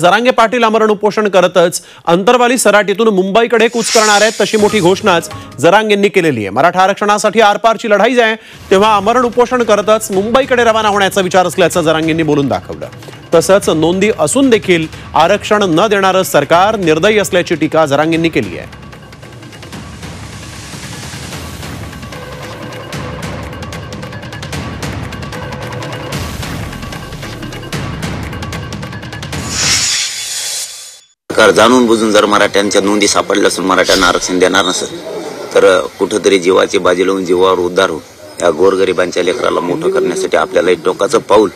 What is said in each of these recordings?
जरांगे पाटील आमरण उपोषण करतच अंतरवाली सराटीतून मुंबईकडे कूच करणार आहेत तशी मोठी घोषणाच जरांगेंनी केलेली आहे। मराठा आरक्षणासाठी आरपारची लढाई आहे तेव्हा आमरण उपोषण करतच मुंबईकडे रवाना होण्याचा विचार असल्याचं जरांगेंनी बोलून दाखवलं। तसंच नोंदी असून देखील आरक्षण न देणारं सरकार निर्दयी असल्याची टीका जरांगेंनी केली आहे। सरकार जाणून बुजून जर मराठ्यांच्या नोंदी सापडल्या असून मराठ्यांना आरक्षण देणार नसेल तर कुठेतरी जीवाची बाजी लावून जीवावर उद्धार होऊन या गोरगरिबांच्या लेकराला मोठं करण्यासाठी आपल्याला एक टोकाचं पाऊल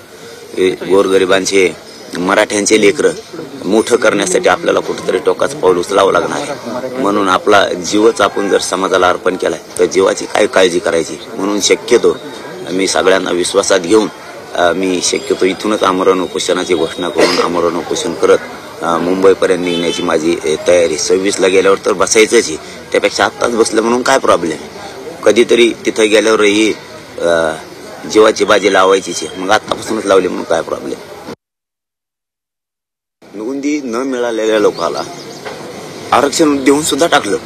गोरगरिबांचे मराठ्यांचे लेकर मोठं करण्यासाठी आपल्याला कुठेतरी टोकाचं पाऊल उचलावं लागणार। म्हणून आपला जीवच आपण जर समाजाला अर्पण केलाय तर जीवाची काय काळजी करायची। म्हणून शक्यतो मी सगळ्यांना विश्वासात घेऊन मी शक्यतो इथूनच आमरण उपोषणाची घोषणा करून आमरण उपोषण करत मुंबईपर्यंत निघण्याची माझी तयारी। 26ला गेल्यावर तर बसायचंच आहे, त्यापेक्षा आत्ताच बसलं म्हणून काय प्रॉब्लेम। कधीतरी तिथं गेल्यावरही जीवाची बाजी लावायचीच आहे, मग आत्तापासूनच लावली म्हणून काय प्रॉब्लेम। नोंदी न मिळालेल्या लोकांना आरक्षण देऊन सुद्धा टाकलं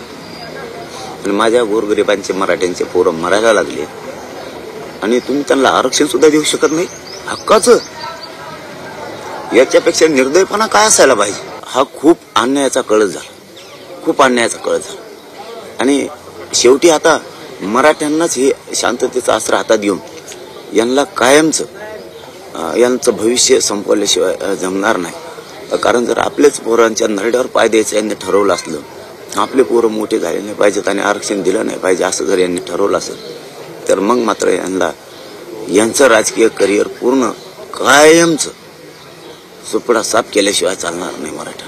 आणि माझ्या गोरगरिबांचे मराठ्यांचे पोरं मरायला लागले आणि तुम्ही त्यांना आरक्षण सुद्धा देऊ शकत नाही हक्काचं। याच्यापेक्षा निर्दयपणा काय असायला पाहिजे। हा खूप अन्यायाचा कळस झाला, खूप अन्यायाचा कळस झाला आणि शेवटी आता मराठ्यांनाच हे शांततेचा आसरा हातात घेऊन यांना कायमचं यांचं भविष्य संपवल्याशिवाय जमणार नाही। कारण जर आपलेच पोरांच्या नरड्यावर पाय द्यायचं यांनी ठरवलं असलं, आपले पोरं मोठे झाले नाही पाहिजेत आणि आरक्षण दिलं नाही पाहिजे असं जर यांनी ठरवलं असेल तर मग मात्र यांचं राजकीय करिअर पूर्ण कायमचं सुपडा साफ केल्याशिवाय चालणार नाही मराठा।